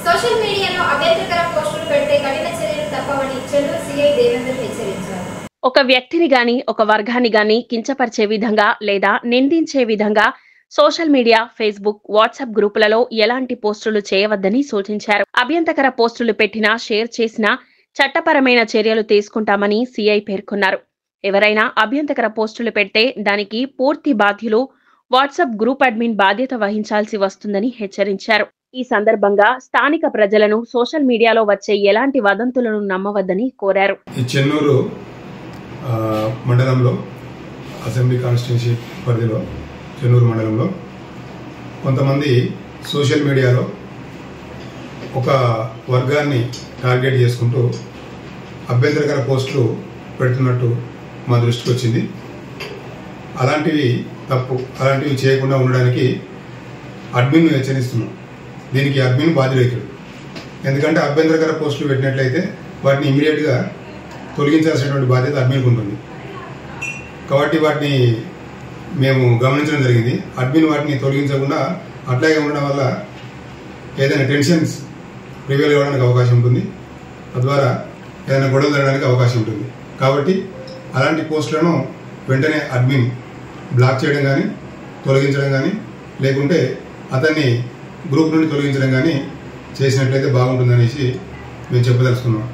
Social మీడియాలో అభ్యంతరకర పోస్టులు పెడితే కఠిన చర్యలు తప్పవని చెన్నూరు సీఐ దేవేందర్ హెచ్చరించారు. ఒక వ్యక్తిని గాని ఒక వర్గాన్ని గాని కించపరిచే విధంగా లేదా నిందించే విధంగా సోషల్ మీడియా, ఫేస్బుక్, వాట్సాప్ గ్రూపులలో ఎలాంటి పోస్టులు చేయవద్దని సూచించారు. అభ్యంతరకర పోస్టులు పెట్టినా, షేర్ చేసినా చట్టపరమైన చర్యలు తీసుకుంటామని సీఐ పేర్కొన్నారు. ఎవరైనా అభ్యంతరకర పోస్టులు పెడితే దానికి పూర్తి బాధ్యులు వాట్సాప్ గ్రూప్ అడ్మిన్ బాధ్యత వహించాల్సి వస్తుందని హెచ్చరించారు. ఈ సందర్భంగా స్థానిక ప్రజలను సోషల్ మీడియాలో వచ్చే ఎలాంటి వదంతులను నమ్మవద్దని కోరారు. చెన్నూరు మండలంలో అసెంబ్లీ కాన్స్టిట్యున్సీ పరిధిలో చెన్నూరు మండలంలో కొంతమంది సోషల్ మీడియాలో ఒక వర్గాన్ని టార్గెట్ చేసుకుంటూ అభ్యంతరకర పోస్టులు పెడుతున్నట్టు మా దృష్టికి వచ్చింది. అలాంటివి తప్పు, అలాంటివి చేయకుండా ఉండడానికి అడ్మిన్ను హెచ్చరిస్తున్నాం. దీనికి అడ్మిన్ బాధ్యులవుతాడు. ఎందుకంటే అభ్యంతరకర పోస్టులు పెట్టినట్లయితే వాటిని ఇమీడియట్గా తొలగించాల్సినటువంటి బాధ్యత అడ్మిన్కి ఉంటుంది. కాబట్టి వాటిని మేము గమనించడం జరిగింది. అడ్మిన్ వాటిని తొలగించకుండా అట్లాగే ఉండడం వల్ల ఏదైనా టెన్షన్స్ ప్రివేల్ అవ్వడానికి అవకాశం ఉంటుంది. తద్వారా ఏదైనా గొడవలు జరగడానికి అవకాశం ఉంటుంది. కాబట్టి అలాంటి పోస్టులను వెంటనే అడ్మిన్ బ్లాక్ చేయడం కానీ, తొలగించడం కానీ, లేకుంటే అతన్ని గ్రూప్ నుండి తొలగించడం కానీ చేసినట్లయితే బాగుంటుందనేసి మేము చెప్పదలుచుకున్నాం.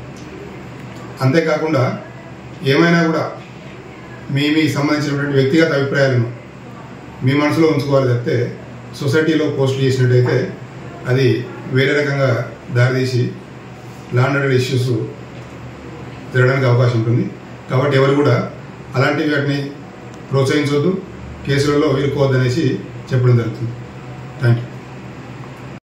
అంతేకాకుండా ఏమైనా కూడా మీకు సంబంధించినటువంటి వ్యక్తిగత అభిప్రాయాలను మీ మనసులో ఉంచుకోవాలి తప్పితే సొసైటీలో పోస్టులు చేసినట్టయితే అది వేరే రకంగా దారితీసి లా అండ్ ఆర్డర్ ఇష్యూస్ జరగడానికి అవకాశం ఉంటుంది. కాబట్టి ఎవరు కూడా అలాంటి వాటిని ప్రోత్సహించవద్దు, కేసులలో ఇరుకోవద్దనేసి చెప్పడం జరుగుతుంది. Thank you.